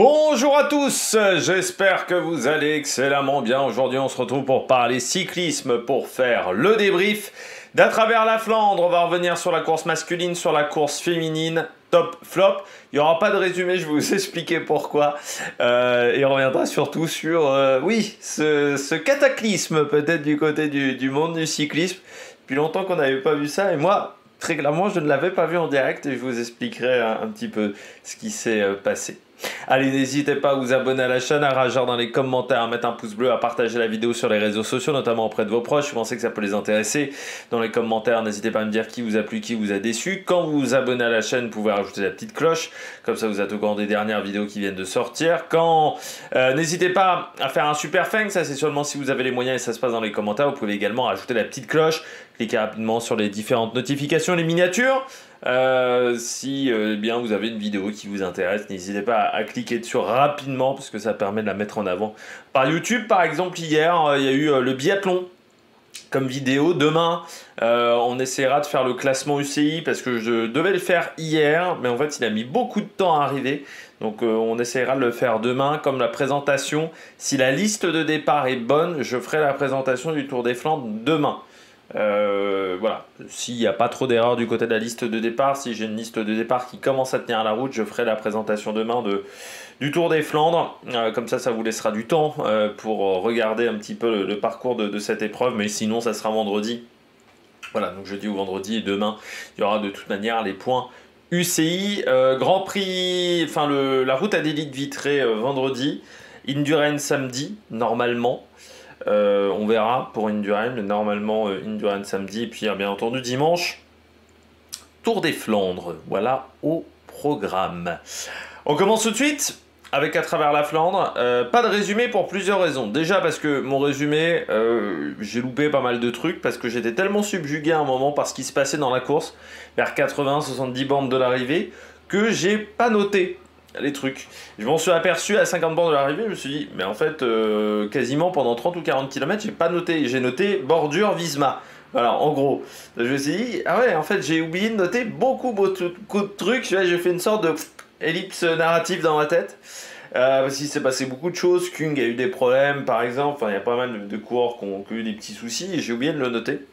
Bonjour à tous, j'espère que vous allez excellemment bien. Aujourd'hui on se retrouve pour parler cyclisme, pour faire le débrief d'à travers la Flandre. On va revenir sur la course masculine, sur la course féminine, top, flop. Il n'y aura pas de résumé, je vais vous expliquer pourquoi. Et on reviendra surtout sur ce cataclysme peut-être du côté du monde du cyclisme. Depuis longtemps qu'on n'avait pas vu ça et moi, très clairement, je ne l'avais pas vu en direct et je vous expliquerai un petit peu ce qui s'est passé. Allez, n'hésitez pas à vous abonner à la chaîne, à réagir dans les commentaires, à mettre un pouce bleu, à partager la vidéo sur les réseaux sociaux, notamment auprès de vos proches. Si vous pensez que ça peut les intéresser, dans les commentaires, n'hésitez pas à me dire qui vous a plu, qui vous a déçu. Quand vous vous abonnez à la chaîne, vous pouvez rajouter la petite cloche, comme ça vous êtes au courant des dernières vidéos qui viennent de sortir. N'hésitez pas à faire un super thanks, ça c'est seulement si vous avez les moyens et ça se passe dans les commentaires. Vous pouvez également rajouter la petite cloche, cliquez rapidement sur les différentes notifications, les miniatures. Si bien vous avez une vidéo qui vous intéresse, n'hésitez pas à cliquer dessus rapidement parce que ça permet de la mettre en avant. Par YouTube, par exemple, hier, il y a eu le biathlon comme vidéo. Demain, on essaiera de faire le classement UCI parce que je devais le faire hier, mais en fait, il a mis beaucoup de temps à arriver. Donc, on essaiera de le faire demain comme la présentation. Si la liste de départ est bonne, je ferai la présentation du Tour des Flandres demain. Voilà, s'il n'y a pas trop d'erreurs du côté de la liste de départ, si j'ai une liste de départ qui commence à tenir la route, je ferai la présentation demain du Tour des Flandres. Comme ça vous laissera du temps pour regarder un petit peu le parcours de cette épreuve, mais sinon ça sera vendredi. Voilà, donc jeudi ou vendredi et demain, il y aura de toute manière les points UCI. Grand Prix, enfin la route à d'élite Vitré vendredi, Indurain samedi, normalement. On verra pour Indurain, mais normalement Indurain samedi, et puis bien entendu dimanche, Tour des Flandres, voilà au programme. On commence tout de suite avec à travers la Flandre. Pas de résumé pour plusieurs raisons. Déjà parce que mon résumé, j'ai loupé pas mal de trucs, parce que j'étais tellement subjugué à un moment par ce qui se passait dans la course, vers 80-70 bornes de l'arrivée, que j'ai pas noté les trucs. Je m'en suis aperçu à 50 bornes de l'arrivée, je me suis dit, mais en fait, quasiment pendant 30 ou 40 km, j'ai pas noté. J'ai noté bordure Visma. Voilà, en gros. Je me suis dit, ah ouais, en fait, j'ai oublié de noter beaucoup de trucs. J'ai fait une sorte de ellipse narrative dans ma tête. Parce qu'il s'est passé beaucoup de choses. Kung a eu des problèmes, par exemple. Enfin, il y a pas mal de coureurs qui ont eu des petits soucis et j'ai oublié de le noter.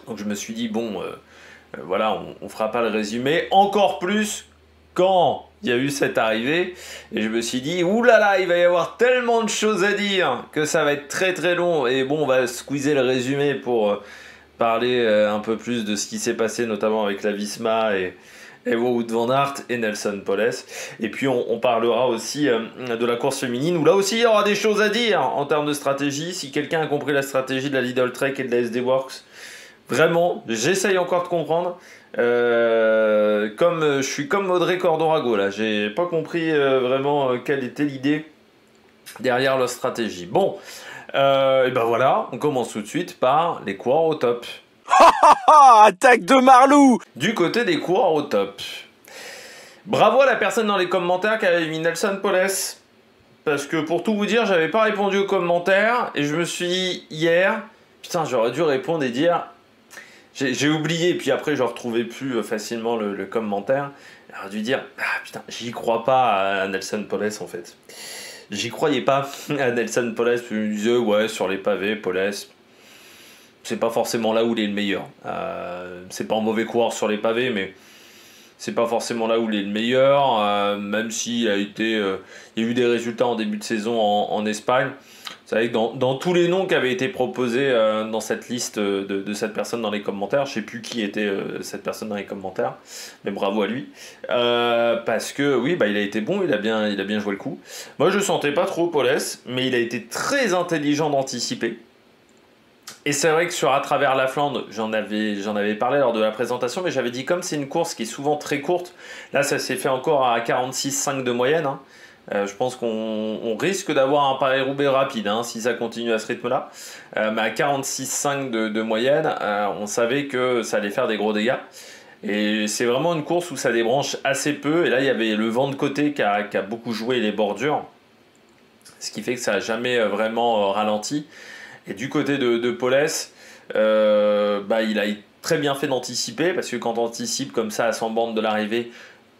Donc je me suis dit, bon, voilà, on fera pas le résumé. Encore plus quand il y a eu cette arrivée, et je me suis dit, oulala, il va y avoir tellement de choses à dire que ça va être très très long, et bon, on va squeezer le résumé pour parler un peu plus de ce qui s'est passé, notamment avec la Visma et Wout van Aert et Nelson Poles. Et puis on parlera aussi de la course féminine, où là aussi il y aura des choses à dire en termes de stratégie. Si quelqu'un a compris la stratégie de la Lidl Trek et de la SD Works, vraiment, j'essaye encore de comprendre. Je suis comme Audrey Cordorago là, j'ai pas compris vraiment quelle était l'idée derrière leur stratégie. Bon, et ben voilà, on commence tout de suite par les coureurs au top. Attaque de Marlou! Du côté des coureurs au top. Bravo à la personne dans les commentaires qui avait mis Nelson Poles. Parce que pour tout vous dire, j'avais pas répondu aux commentaires et je me suis dit hier, putain, j'aurais dû répondre et dire. J'ai oublié, puis après je retrouvais plus facilement le commentaire. J'aurais dû dire, ah putain, j'y crois pas à Nelson Poles en fait. J'y croyais pas à Nelson Poles, je me disais, ouais, sur les pavés, Poles, c'est pas forcément là où il est le meilleur. C'est pas un mauvais coureur sur les pavés, mais c'est pas forcément là où il est le meilleur, même s'il a été, il y a eu des résultats en début de saison en Espagne. Vous savez que dans tous les noms qui avaient été proposés dans cette liste de cette personne dans les commentaires, je sais plus qui était cette personne dans les commentaires, mais bravo à lui, parce que oui, bah, il a été bon, il a bien joué le coup. Moi je sentais pas trop Poles, mais il a été très intelligent d'anticiper. Et c'est vrai que sur à travers la Flandre, j'en avais parlé lors de la présentation, mais j'avais dit comme c'est une course qui est souvent très courte, là ça s'est fait encore à 46,5 de moyenne, hein. Je pense qu'on risque d'avoir un Paris-Roubaix rapide hein, si ça continue à ce rythme-là. Mais à 46,5 de moyenne, on savait que ça allait faire des gros dégâts. Et c'est vraiment une course où ça débranche assez peu. Et là, il y avait le vent de côté qui a beaucoup joué les bordures. Ce qui fait que ça n'a jamais vraiment ralenti. Et du côté de Poles, il a très bien fait d'anticiper. Parce que quand on anticipe comme ça à 100 bornes de l'arrivée,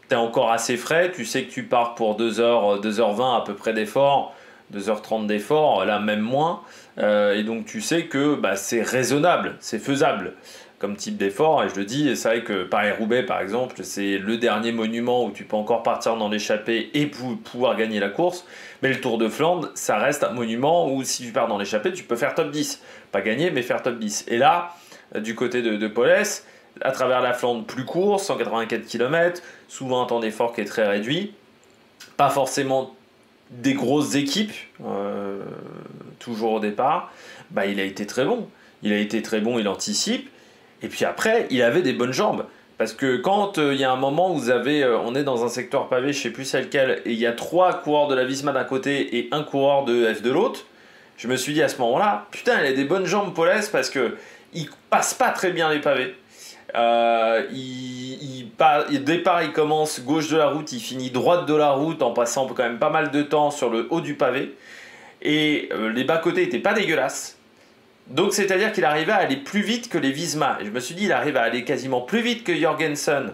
tu es encore assez frais, tu sais que tu pars pour 2h, 2h20 à peu près d'effort, 2h30 d'effort, là même moins, et donc tu sais que bah, c'est raisonnable, c'est faisable comme type d'effort, et je le dis, c'est vrai que Paris-Roubaix par exemple, c'est le dernier monument où tu peux encore partir dans l'échappée et pouvoir gagner la course, mais le Tour de Flandre, ça reste un monument où si tu pars dans l'échappée, tu peux faire top 10, pas gagner, mais faire top 10. Et là, du côté de Paulès, à travers la Flandre plus court, 184 km, souvent un temps d'effort qui est très réduit, pas forcément des grosses équipes, toujours au départ, bah, il a été très bon. Il a été très bon, il anticipe. Et puis après, il avait des bonnes jambes. Parce que quand il y a un moment où on est dans un secteur pavé, je ne sais plus c'est lequel, et il y a 3 coureurs de la Visma d'un côté et un coureur de F de l'autre, je me suis dit à ce moment-là, putain, il a des bonnes jambes, Paulès, parce qu'il ne passe pas très bien les pavés. Départ, il commence gauche de la route, il finit droite de la route en passant quand même pas mal de temps sur le haut du pavé. Et les bas-côtés n'étaient pas dégueulasses. Donc c'est-à-dire qu'il arrivait à aller plus vite que les Visma. Et je me suis dit, il arrive à aller quasiment plus vite que Jorgensen,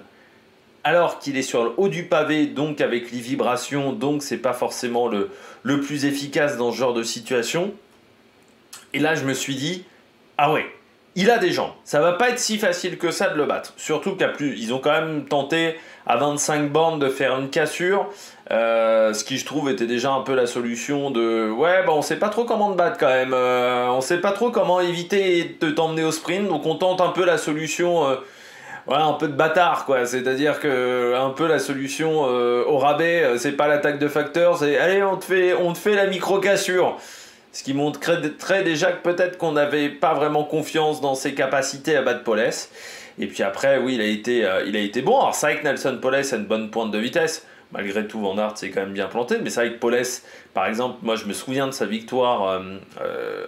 alors qu'il est sur le haut du pavé, donc avec les vibrations, donc c'est pas forcément le plus efficace dans ce genre de situation. Et là je me suis dit, ah ouais, il a des jambes. Ça va pas être si facile que ça de le battre. Surtout ils ont quand même tenté à 25 bornes de faire une cassure. Ce qui je trouve était déjà un peu la solution de ouais bah on sait pas trop comment te battre quand même, on sait pas trop comment éviter de t'emmener au sprint, donc on tente un peu la solution voilà, un peu de bâtard quoi, c'est-à-dire que un peu la solution au rabais, c'est pas l'attaque de facteur, c'est allez on te fait la micro cassure, ce qui montre très déjà que peut-être qu'on n'avait pas vraiment confiance dans ses capacités à battre Paulès. Et puis après oui il a été bon. Alors c'est vrai que Nelson Paulès a une bonne pointe de vitesse. Malgré tout, Van Aert s'est quand même bien planté. Mais c'est vrai que Paulès, par exemple, moi je me souviens de sa victoire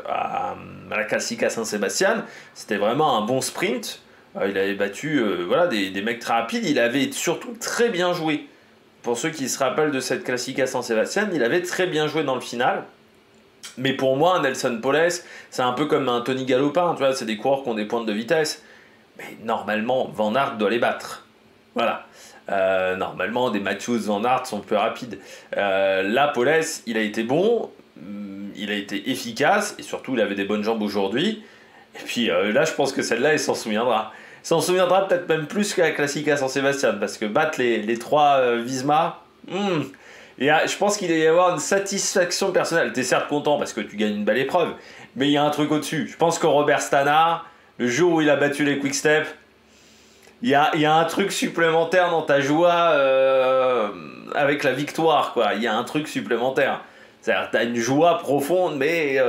à la Classica Saint-Sébastien. C'était vraiment un bon sprint. Il avait battu voilà, des mecs très rapides. Il avait surtout très bien joué. Pour ceux qui se rappellent de cette Classica Saint-Sébastien, il avait très bien joué dans le final. Mais pour moi, Nelson Paulès, c'est un peu comme un Tony Galopin. Tu vois, c'est des coureurs qui ont des pointes de vitesse. Mais normalement, Van Aert doit les battre. Voilà. Normalement, des Matthews Van Aert sont plus rapides. Là, Paulès, il a été bon, il a été efficace, et surtout, il avait des bonnes jambes aujourd'hui. Et puis là, je pense que celle-là, il s'en souviendra. Il s'en souviendra peut-être même plus qu'à la Classica Saint-Sébastien, parce que battre les 3 Visma, je pense qu'il va y avoir une satisfaction personnelle. Tu es certes content parce que tu gagnes une belle épreuve, mais il y a un truc au-dessus. Je pense que Robert Stannard, le jour où il a battu les Quick-Step, il y a un truc supplémentaire dans ta joie avec la victoire, quoi. Il y a un truc supplémentaire. C'est-à-dire que tu as une joie profonde, mais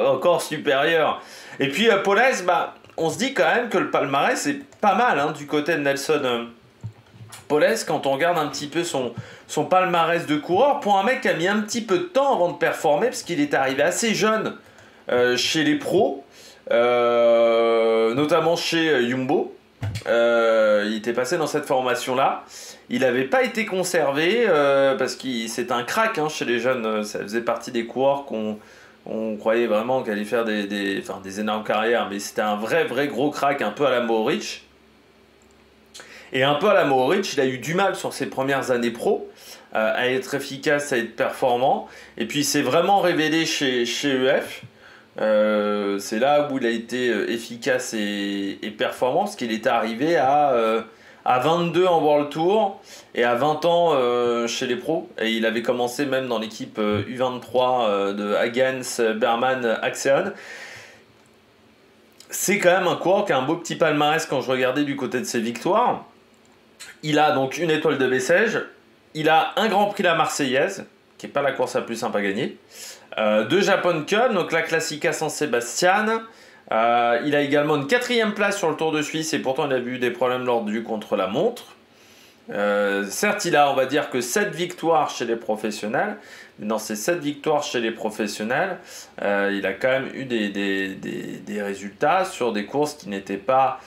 encore supérieure. Et puis, Paulès, bah, on se dit quand même que le palmarès est pas mal hein, du côté de Nelson Paulès, quand on regarde un petit peu son palmarès de coureur, pour un mec qui a mis un petit peu de temps avant de performer, parce qu'il est arrivé assez jeune chez les pros, notamment chez Jumbo. Il était passé dans cette formation-là. Il n'avait pas été conservé parce que c'est un crack hein, chez les jeunes. Ça faisait partie des coureurs on croyait vraiment qu'il allait faire des énormes carrières, mais c'était un vrai gros crack, un peu à la Mohoric. Et un peu à la Mohoric, il a eu du mal sur ses premières années pro à être efficace, à être performant. Et puis il s'est vraiment révélé chez EF. C'est là où il a été efficace et performant, parce qu'il était arrivé à 22 en World Tour et à 20 ans chez les pros. Et il avait commencé même dans l'équipe U23 de Hagens, Berman, Axeon. C'est quand même un coureur qui a un beau petit palmarès quand je regardais du côté de ses victoires. Il a donc une étoile de Bessèges, il a un Grand Prix la Marseillaise, qui n'est pas la course la plus simple à gagner, 2 Japan Cup, donc la Classica Saint-Sébastien. Il a également une 4e place sur le Tour de Suisse, et pourtant il a eu des problèmes lors du contre-la-montre. Certes, il a, on va dire, que 7 victoires chez les professionnels, mais dans ces 7 victoires chez les professionnels, il a quand même eu des résultats sur des courses qui n'étaient pas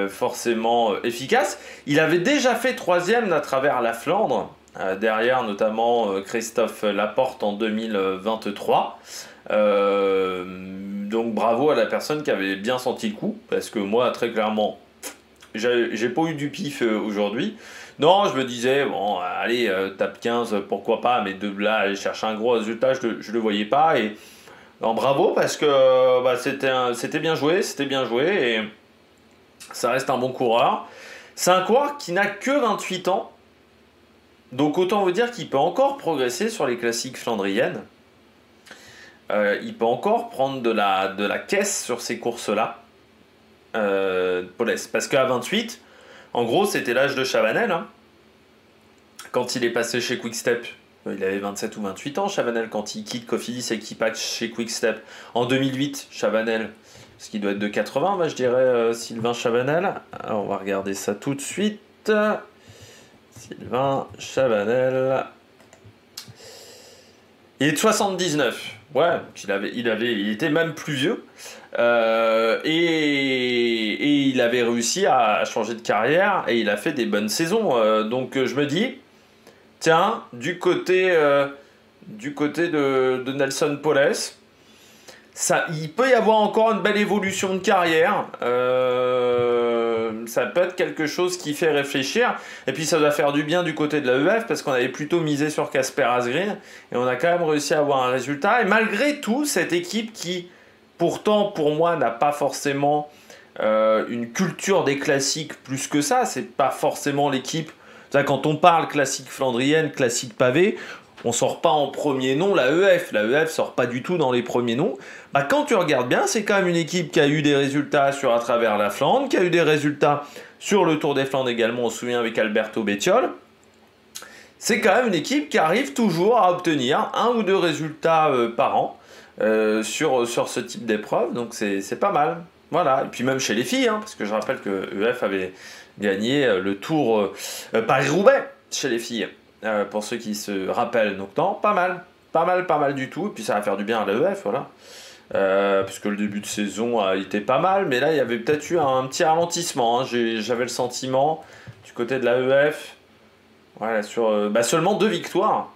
forcément efficaces. Il avait déjà fait 3e à travers la Flandre, derrière notamment Christophe Laporte en 2023. Donc bravo à la personne qui avait bien senti le coup, parce que moi, très clairement, j'ai pas eu du pif aujourd'hui. Non, je me disais, bon, allez, tape 15, pourquoi pas, mais de là, aller chercher un gros résultat, je le voyais pas. Et non, bravo, parce que bah, c'était bien joué, et ça reste un bon coureur. C'est un coureur qui n'a que 28 ans, donc autant vous dire qu'il peut encore progresser sur les classiques flandriennes. Il peut encore prendre de la caisse sur ces courses-là, Paulès. Parce qu'à 28, en gros, c'était l'âge de Chavanel, hein. Quand il est passé chez Quick-Step, il avait 27 ou 28 ans, Chavanel, quand il quitte Cofidis et qu'il passe chez Quick-Step. En 2008, Chavanel, ce qui doit être de 80, bah, je dirais Sylvain Chavanel. Alors, on va regarder ça tout de suite. Sylvain Chavanel. Il est de 79. Ouais, il était même plus vieux. Et il avait réussi à changer de carrière et il a fait des bonnes saisons. Donc je me dis, tiens, du côté de Nelson Paulès, il peut y avoir encore une belle évolution de carrière. Ça peut être quelque chose qui fait réfléchir. Et puis ça doit faire du bien du côté de l'AEF parce qu'on avait plutôt misé sur Casper Asgreen et on a quand même réussi à avoir un résultat. Et malgré tout, cette équipe qui, pourtant, pour moi, n'a pas forcément une culture des classiques plus que ça. C'est pas forcément l'équipe. Quand on parle classique flandrienne, classique pavé, on sort pas en premier nom l'AEF. L'AEF sort pas du tout dans les premiers noms. Bah, quand tu regardes bien, c'est quand même une équipe qui a eu des résultats à travers la Flandre, qui a eu des résultats sur le Tour des Flandres également, on se souvient avec Alberto Bettiol. C'est quand même une équipe qui arrive toujours à obtenir 1 ou 2 résultats par an sur ce type d'épreuve, donc c'est pas mal. Voilà, et puis même chez les filles, hein, parce que je rappelle que EF avait gagné le Tour Paris-Roubaix chez les filles. Pour ceux qui se rappellent, donc non, pas mal du tout, et puis ça va faire du bien à l'AEF, voilà. Puisque le début de saison a été pas mal, mais là il y avait peut-être eu un petit ralentissement, hein. J'avais le sentiment du côté de l'AEF, voilà, sur seulement 2 victoires.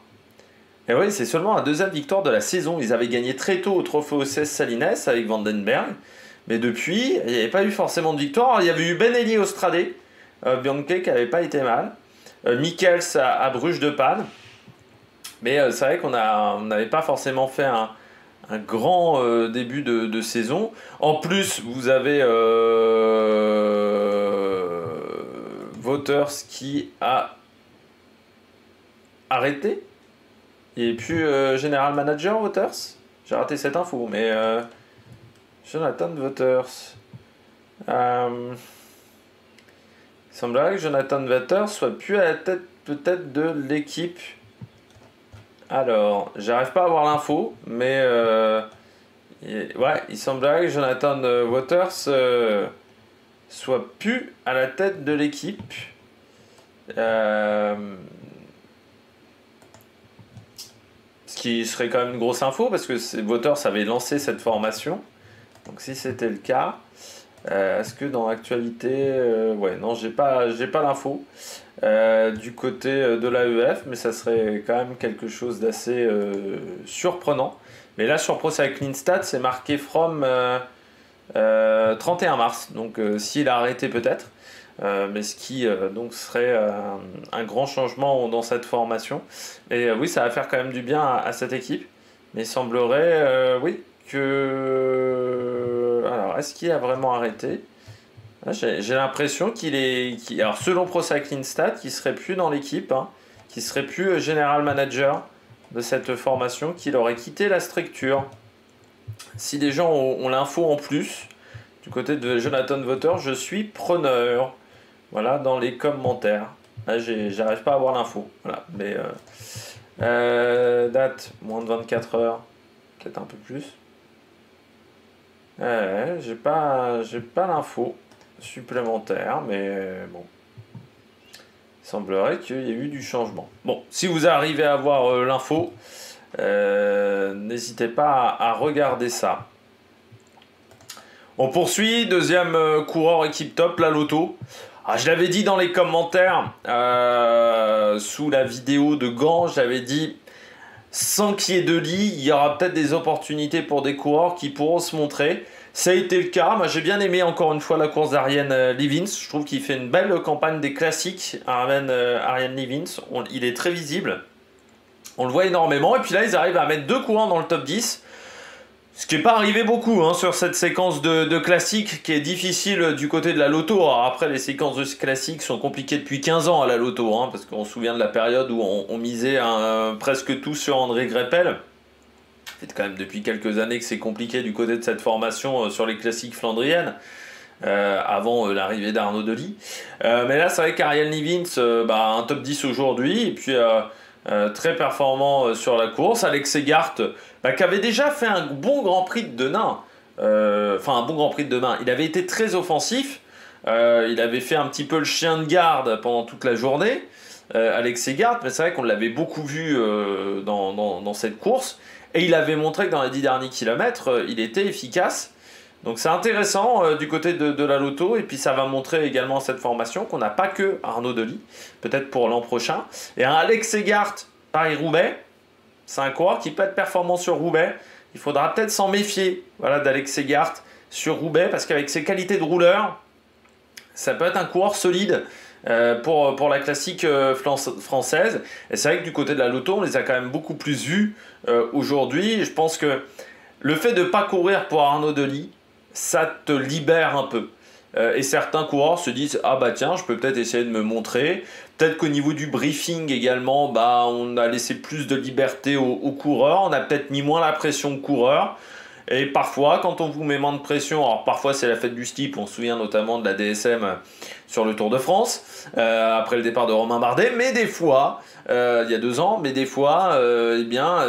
Et oui, c'est seulement la 2e victoire de la saison. Ils avaient gagné très tôt au Trophée OCS Salines avec Vandenberg, mais depuis, il n'y avait pas eu forcément de victoire. Alors, il y avait eu Benelli Ostrade, Bianche qui n'avait pas été mal. Michels à Bruges de Panne. Mais c'est vrai qu'on n'avait pas forcément fait un grand début de saison. En plus, vous avez Wouters qui a arrêté. Il n'est plus General Manager, Wouters. J'ai raté cette info, mais Jonathan Wouters. Il semblerait que Jonathan Wouters soit plus à la tête peut-être de l'équipe. Alors, j'arrive pas à avoir l'info, mais ouais, il semblerait que Jonathan Wouters soit plus à la tête de l'équipe. Ce qui serait quand même une grosse info parce que Wouters avait lancé cette formation. Donc si c'était le cas, est-ce que dans l'actualité, ouais, non, j'ai pas l'info du côté de l'AEF, mais ça serait quand même quelque chose d'assez surprenant. Mais là sur Pro Cycling Stats, c'est marqué from 31 mars, donc s'il a arrêté peut-être, mais ce qui donc serait un grand changement dans cette formation. Et oui, ça va faire quand même du bien à cette équipe, mais il semblerait, oui, que... Alors, est-ce qu'il a vraiment arrêté? J'ai l'impression qu'il est... Alors, selon Pro Cycling Stats, qu'il serait plus dans l'équipe, hein, qu'il serait plus General Manager de cette formation, qu'il aurait quitté la structure. Si des gens ont l'info en plus, du côté de Jonathan Wouters, je suis preneur. Voilà, dans les commentaires. Là, j'arrive pas à avoir l'info. Voilà, mais... date, moins de 24 heures. Peut-être un peu plus. J'ai pas l'info supplémentaire, mais bon. Il semblerait qu'il y ait eu du changement. Bon, si vous arrivez à avoir l'info, n'hésitez pas à regarder ça. On poursuit, deuxième coureur équipe top, la Lotto. Ah, je l'avais dit dans les commentaires, sous la vidéo de Gand, j'avais dit, sans qu'il y ait de lit, il y aura peut-être des opportunités pour des coureurs qui pourront se montrer. Ça a été le cas. Moi, j'ai bien aimé encore une fois la course d'Ariane Levins. Je trouve qu'il fait une belle campagne des classiques. Ariane Levins, il est très visible. On le voit énormément. Et puis là, ils arrivent à mettre 2 courants dans le top 10. Ce qui n'est pas arrivé beaucoup hein, sur cette séquence de classiques qui est difficile du côté de la loto. Alors après, les séquences de classiques sont compliquées depuis 15 ans à la loto. Hein, parce qu'on se souvient de la période où on misait presque tout sur André Greppel. C'est quand même depuis quelques années que c'est compliqué du côté de cette formation sur les classiques flandriennes, avant l'arrivée d'Arnaud Delis. Mais là, c'est vrai qu'Ariane Levins, un top 10 aujourd'hui, et puis très performant sur la course. Alex Segart, qui avait déjà fait un bon Grand Prix de Denain. Un bon Grand Prix de Denain. Il avait été très offensif. Il avait fait un petit peu le chien de garde pendant toute la journée. Alex Segart, mais c'est vrai qu'on l'avait beaucoup vu dans cette course. Et il avait montré que dans les 10 derniers kilomètres, il était efficace. Donc c'est intéressant du côté de la loto. Et puis ça va montrer également cette formation qu'on n'a pas que Arnaud Delis, peut-être pour l'an prochain. Et un Alex Segart, Paris-Roubaix, c'est un coureur qui peut être performant sur Roubaix. Il faudra peut-être s'en méfier d'Alex Segart sur Roubaix, parce qu'avec ses qualités de rouleur, ça peut être un coureur solide. Pour la classique française. Et c'est vrai que du côté de la loto, on les a quand même beaucoup plus vus aujourd'hui. Je pense que le fait de ne pas courir pour Arnaud Delis, ça te libère un peu. Et certains coureurs se disent « Ah bah tiens, je peux peut-être essayer de me montrer ». Peut-être qu'au niveau du briefing également, on a laissé plus de liberté aux coureurs. On a peut-être mis moins la pression aux coureurs. Et parfois, quand on vous met moins de pression, alors parfois c'est la fête du slip, on se souvient notamment de la DSM sur le Tour de France, après le départ de Romain Bardet, mais des fois, il y a 2 ans, mais des fois,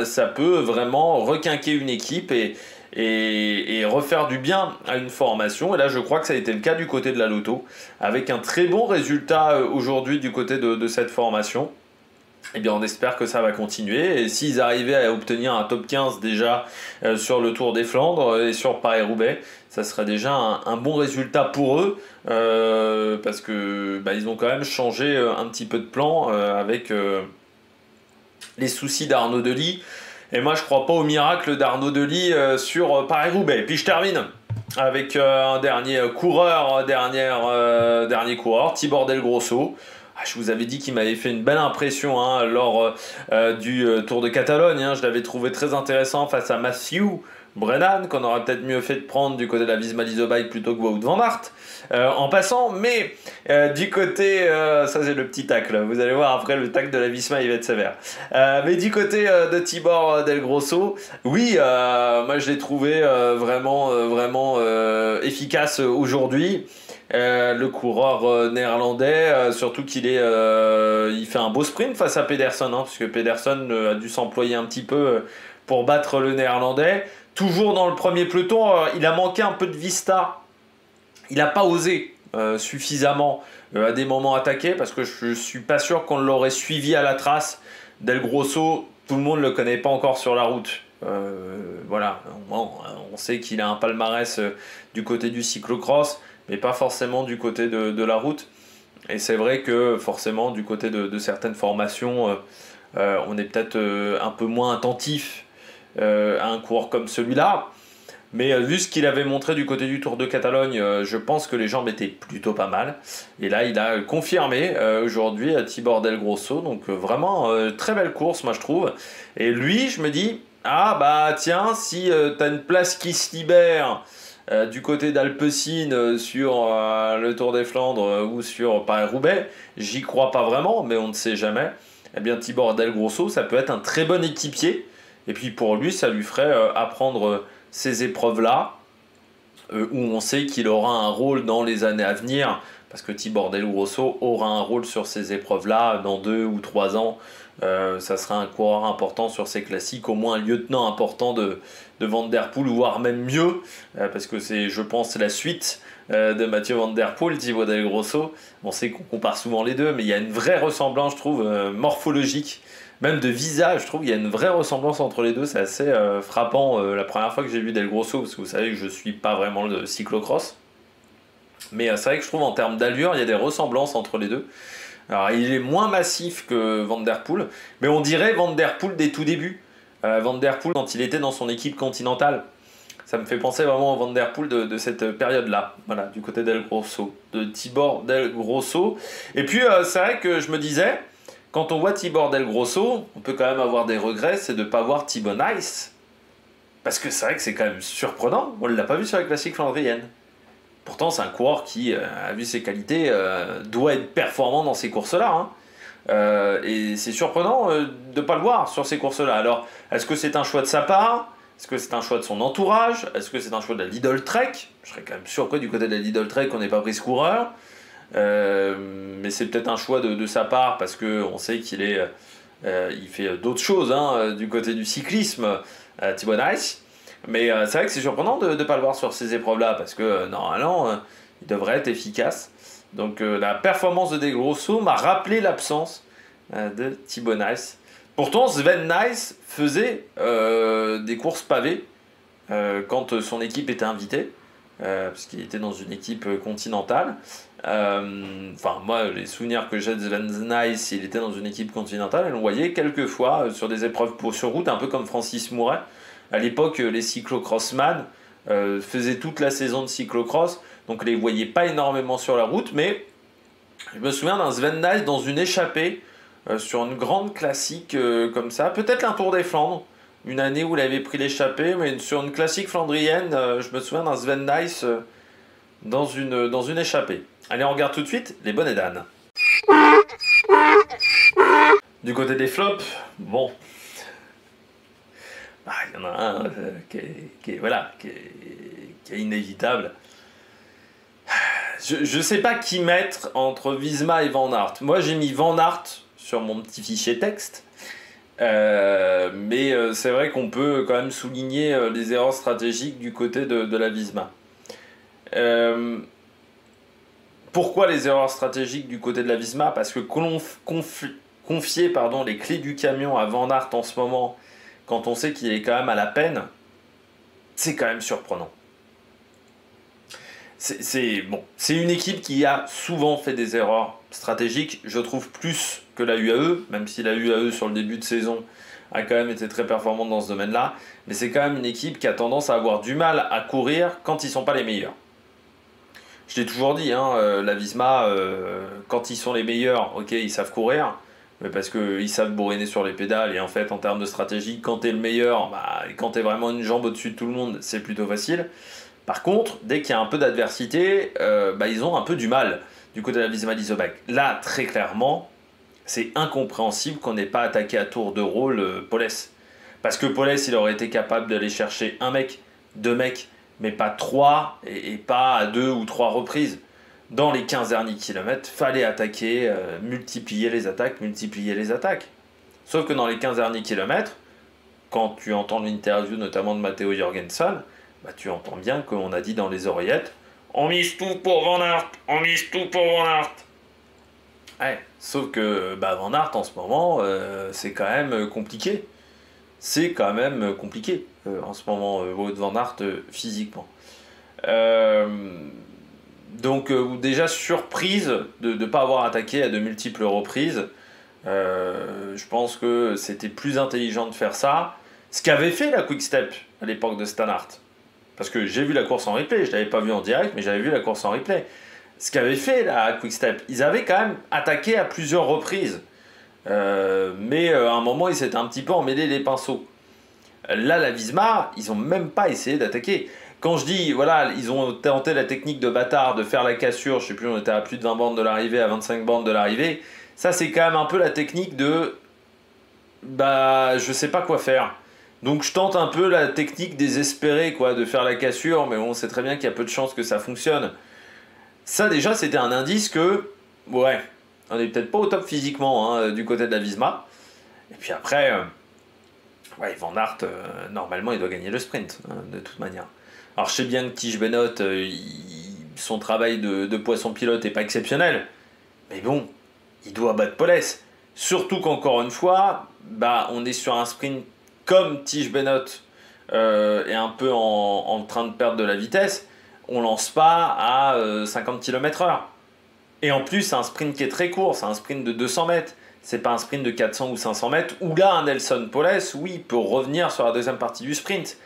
ça peut vraiment requinquer une équipe et refaire du bien à une formation. Et là, je crois que ça a été le cas du côté de la loto, avec un très bon résultat aujourd'hui du côté de cette formation. Eh bien, on espère que ça va continuer. Et s'ils arrivaient à obtenir un top 15 déjà sur le Tour des Flandres et sur Paris-Roubaix, ça serait déjà un bon résultat pour eux, parce que ils ont quand même changé un petit peu de plan avec les soucis d'Arnaud Delis. Et moi, je ne crois pas au miracle d'Arnaud Delis sur Paris-Roubaix. Et puis je termine avec un dernier coureur, dernier coureur, Tibor Del Grosso. Je vous avais dit qu'il m'avait fait une belle impression lors du Tour de Catalogne. Je l'avais trouvé très intéressant face à Matthew Brennan, qu'on aurait peut-être mieux fait de prendre du côté de la Visma Leasebike plutôt que Wout van Aert en passant. Mais du côté, ça c'est le petit tacle, vous allez voir après le tacle de la Visma il va être sévère. Mais du côté de Tibor Del Grosso, oui, moi je l'ai trouvé vraiment efficace aujourd'hui. Le coureur néerlandais, surtout qu'il il fait un beau sprint face à Pedersen, puisque Pedersen a dû s'employer un petit peu pour battre le néerlandais. Toujours dans le premier peloton, il a manqué un peu de vista. Il n'a pas osé suffisamment à des moments attaquer, parce que je ne suis pas sûr qu'on l'aurait suivi à la trace. Del Grosso, tout le monde ne le connaît pas encore sur la route. Voilà, on sait qu'il a un palmarès du côté du cyclocross, mais pas forcément du côté de la route. Et c'est vrai que forcément du côté de certaines formations, on est peut-être un peu moins attentif à un coureur comme celui-là. Mais vu ce qu'il avait montré du côté du Tour de Catalogne, je pense que les jambes étaient plutôt pas mal. Et là, il a confirmé aujourd'hui à Tibor Del Grosso. Donc vraiment, très belle course, moi je trouve. Et lui, je me dis, tiens, si tu as une place qui se libère du côté d'Alpecin sur le Tour des Flandres ou sur Paris-Roubaix, j'y crois pas vraiment, mais on ne sait jamais. Eh bien, Tibor Del Grosso, ça peut être un très bon équipier. Et puis pour lui, ça lui ferait apprendre ces épreuves-là, où on sait qu'il aura un rôle dans les années à venir, parce que Tibor Del Grosso aura un rôle sur ces épreuves-là dans 2 ou 3 ans. Ça sera un coureur important sur ces classiques, au moins un lieutenant important de Van Der Poel, voire même mieux, parce que c'est, je pense, la suite de Mathieu Van Der Poel, Tibor Del Grosso. On sait qu'on compare souvent les deux, mais il y a une vraie ressemblance, je trouve, morphologique, même de visage. Je trouve qu'il y a une vraie ressemblance entre les deux. C'est assez frappant la première fois que j'ai vu Del Grosso, parce que vous savez que je ne suis pas vraiment le cyclocross, mais c'est vrai que je trouve en termes d'allure, il y a des ressemblances entre les deux. Alors, il est moins massif que Van Der Poel, mais on dirait Van Der Poel des tout débuts. Van Der Poel, quand il était dans son équipe continentale, Ça me fait penser vraiment au Van Der Poel de cette période-là, voilà, du côté d'El Grosso, de Tibor Del Grosso. Et puis, c'est vrai que je me disais, quand on voit Tibor Del Grosso, on peut quand même avoir des regrets, c'est de ne pas voir Thibau Nys. Parce que c'est vrai que c'est quand même surprenant, on ne l'a pas vu sur la classique flandrienne. Pourtant, c'est un coureur qui a vu ses qualités, doit être performant dans ces courses-là. Hein. Et c'est surprenant de ne pas le voir sur ces courses-là. Alors, est-ce que c'est un choix de sa part ? Est-ce que c'est un choix de son entourage ? Est-ce que c'est un choix de la Lidl Trek ? Je serais quand même surpris du côté de la Lidl Trek qu'on n'ait pas pris ce coureur. Mais c'est peut-être un choix de sa part parce qu'on sait qu'il il fait d'autres choses hein, du côté du cyclisme, Thibau Nys. Mais c'est vrai que c'est surprenant de ne pas le voir sur ces épreuves-là parce que normalement, il devrait être efficace. Donc la performance de Del Grosso m'a rappelé l'absence de Thibau Nys. Pourtant, Sven Nys faisait des courses pavées quand son équipe était invitée, parce qu'il était dans une équipe continentale. Enfin, moi, les souvenirs que j'ai de Sven Nys, il était dans une équipe continentale, et on le voyait quelques fois sur des épreuves sur route, un peu comme Francis Mouret. À l'époque, les cyclocrossman faisaient toute la saison de cyclocross, donc on les voyait pas énormément sur la route, mais je me souviens d'un Sven Nys dans une échappée, sur une grande classique comme ça, peut-être un Tour des Flandres, une année où il avait pris l'échappée, mais sur une classique flandrienne, je me souviens d'un Sven Nys dans une échappée. Allez, on regarde tout de suite les bonnets d'âne. Du côté des flops, bon, il y en a un qui est inévitable. Je ne sais pas qui mettre entre Visma et Van Aert. Moi, j'ai mis Van Aert sur mon petit fichier texte. Mais c'est vrai qu'on peut quand même souligner les erreurs stratégiques du côté de la Visma. Pourquoi les erreurs stratégiques du côté de la Visma ? Parce que confier les clés du camion à Van Aert en ce moment, quand on sait qu'il est quand même à la peine, c'est quand même surprenant. C'est une équipe qui a souvent fait des erreurs stratégiques, je trouve plus que la UAE, même si la UAE sur le début de saison a quand même été très performante dans ce domaine-là, mais c'est quand même une équipe qui a tendance à avoir du mal à courir quand ils ne sont pas les meilleurs. Je l'ai toujours dit, hein, la Visma, quand ils sont les meilleurs, ok, ils savent courir, mais parce qu'ils savent bourriner sur les pédales, et en fait, en termes de stratégie, quand tu es le meilleur, quand tu es vraiment une jambe au-dessus de tout le monde, c'est plutôt facile. Par contre, dès qu'il y a un peu d'adversité, ils ont un peu du mal du côté de la Visma Leaseback. Là, très clairement, c'est incompréhensible qu'on n'ait pas attaqué à tour de rôle Paulès. Parce que Paulès, il aurait été capable d'aller chercher un mec, deux mecs, mais pas trois, et pas à 2 ou 3 reprises. Dans les 15 derniers kilomètres, fallait attaquer, multiplier les attaques. Sauf que dans les 15 derniers kilomètres, quand tu entends l'interview notamment de Matteo Jorgensen, tu entends bien qu'on a dit dans les oreillettes « On mise tout pour Van Aert, on mise tout pour Van Aert ». Ouais, sauf que Van Aert en ce moment, c'est quand même compliqué. C'est quand même compliqué en ce moment, Wout Van Aert physiquement. Donc déjà surprise de ne pas avoir attaqué à de multiples reprises. Je pense que c'était plus intelligent de faire ça. Ce qu'avait fait la Quick Step à l'époque de Stannard. Parce que j'ai vu la course en replay, je ne l'avais pas vu en direct, mais j'avais vu la course en replay. Ce qu'avait fait la Quick Step, ils avaient quand même attaqué à plusieurs reprises. Mais à un moment, ils s'étaient un petit peu emmêlés les pinceaux. Là, la Visma, ils n'ont même pas essayé d'attaquer. Quand je dis, voilà, ils ont tenté la technique de bâtard, de faire la cassure, je sais plus, on était à plus de 20 bornes de l'arrivée, à 25 bornes de l'arrivée. Ça, c'est quand même un peu la technique de... je sais pas quoi faire. Donc je tente un peu la technique désespérée, quoi, de faire la cassure, mais on sait très bien qu'il y a peu de chances que ça fonctionne. Ça, déjà, c'était un indice que, ouais, on n'est peut-être pas au top physiquement du côté de la Visma. Et puis après, Van Aert, normalement, il doit gagner le sprint, de toute manière. Alors je sais bien que Tige Benoot, son travail de poisson pilote n'est pas exceptionnel, mais bon, il doit battre Paulès. Surtout qu'encore une fois, on est sur un sprint comme Tige Benoot est un peu en train de perdre de la vitesse, on lance pas à 50 km/h. Et en plus, c'est un sprint qui est très court, c'est un sprint de 200 mètres. C'est pas un sprint de 400 ou 500 mètres, où là, un Nelson Paulès, oui, peut revenir sur la deuxième partie du sprint.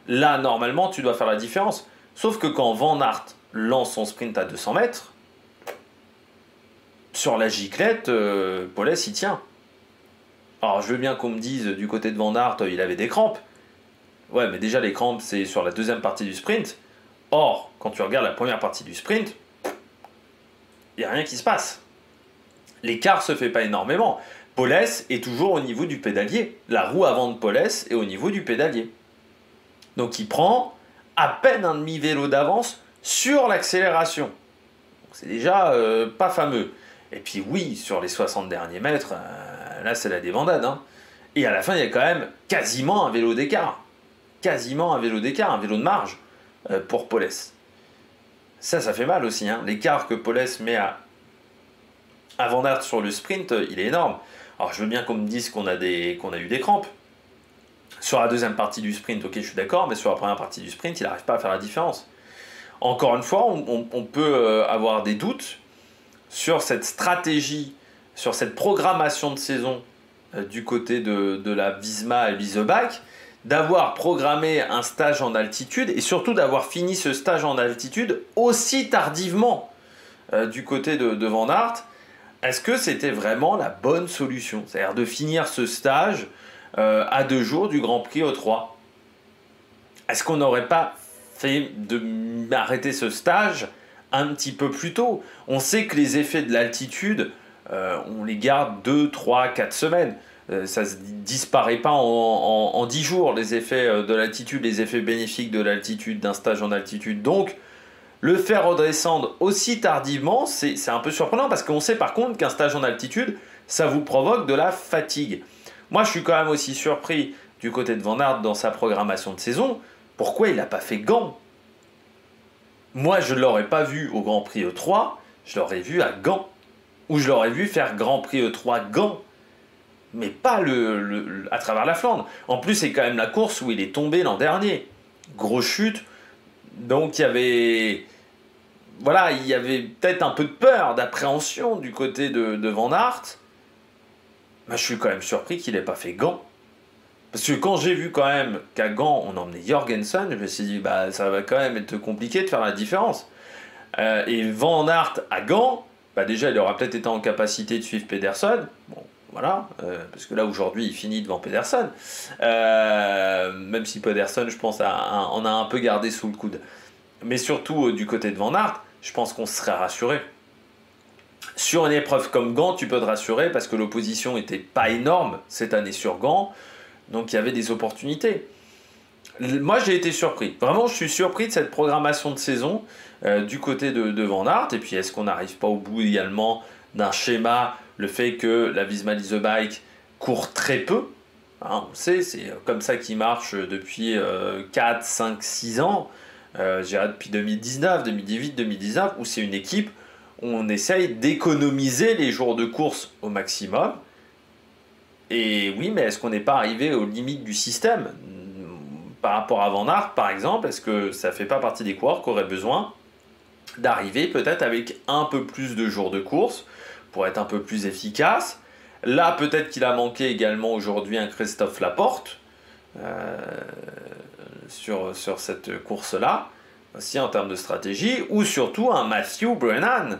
Là, normalement, tu dois faire la différence. Sauf que quand Van Aert lance son sprint à 200 mètres, sur la giclette, Paulès y tient. Alors, je veux bien qu'on me dise, du côté de Van Aert, il avait des crampes. Ouais, mais déjà, les crampes, c'est sur la deuxième partie du sprint. Or, quand tu regardes la première partie du sprint, il n'y a rien qui se passe. L'écart se fait pas énormément. Paulès est toujours au niveau du pédalier. La roue avant de Paulès est au niveau du pédalier. Donc, il prend à peine un demi-vélo d'avance sur l'accélération. C'est déjà pas fameux. Et puis oui, sur les 60 derniers mètres, là c'est la débandade. Hein. Et à la fin, il y a quand même quasiment un vélo d'écart. Quasiment un vélo d'écart, un vélo de marge pour Paulès. Ça fait mal aussi. Hein. L'écart que Paulès met à Van Aert sur le sprint, il est énorme. Alors je veux bien qu'on me dise qu'on a eu des crampes. Sur la deuxième partie du sprint, ok, je suis d'accord, mais sur la première partie du sprint, il n'arrive pas à faire la différence. Encore une fois, on peut avoir des doutes sur cette stratégie, sur cette programmation de saison du côté de la Visma et Isobac, d'avoir programmé un stage en altitude et surtout d'avoir fini ce stage en altitude aussi tardivement du côté de Van Aert. Est-ce que c'était vraiment la bonne solution? C'est-à-dire de finir ce stage à 2 jours du Grand Prix E3. Est-ce qu'on n'aurait pas fait d'arrêter ce stage un petit peu plus tôt? On sait que les effets de l'altitude, on les garde 2, 3, 4 semaines. Ça ne disparaît pas en 10 jours, les effets de l'altitude, les effets bénéfiques de l'altitude, d'un stage en altitude. Donc, le faire redescendre aussi tardivement, c'est un peu surprenant parce qu'on sait par contre qu'un stage en altitude, ça vous provoque de la fatigue. Moi, je suis quand même aussi surpris du côté de Van Aert dans sa programmation de saison. Pourquoi il n'a pas fait Gand? Moi, je ne l'aurais pas vu au Grand Prix E3, je l'aurais vu à Gand. Ou je l'aurais vu faire Grand Prix E3 Gand. Mais pas à travers la Flandre. En plus, c'est quand même la course où il est tombé l'an dernier. Grosse chute. Donc, il y avait peut-être un peu de peur, d'appréhension du côté de Van Aert. Mais je suis quand même surpris qu'il n'ait pas fait Gand. Parce que quand j'ai vu quand même qu'à Gand, on emmenait Jorgensen, je me suis dit, ça va quand même être compliqué de faire la différence. Et Van Aert à Gand, déjà, il aura peut-être été en capacité de suivre Pedersen. Bon, voilà, parce que là, aujourd'hui, il finit devant Pedersen. Même si Pedersen, je pense, on a un peu gardé sous le coude. Mais surtout, du côté de Van Aert, je pense qu'on serait rassuré. Sur une épreuve comme Gand, tu peux te rassurer parce que l'opposition n'était pas énorme cette année sur Gand. Donc, il y avait des opportunités. Moi, j'ai été surpris. Vraiment, je suis surpris de cette programmation de saison du côté de Van Aert. Et puis, est-ce qu'on n'arrive pas au bout également d'un schéma, le fait que la Visma Leasebike court très peu, hein, on sait, c'est comme ça qu'il marche depuis 4, 5, 6 ans, depuis 2019, 2018, 2019, où c'est une équipe où on essaye d'économiser les jours de course au maximum. Et oui, mais est-ce qu'on n'est pas arrivé aux limites du système par rapport à Van Aert, par exemple? Est-ce que ça ne fait pas partie des coureurs qui auraient besoin d'arriver peut-être avec un peu plus de jours de course pour être un peu plus efficace? Là, peut-être qu'il a manqué également aujourd'hui un Christophe Laporte sur cette course-là, aussi en termes de stratégie, ou surtout un Matthew Brennan.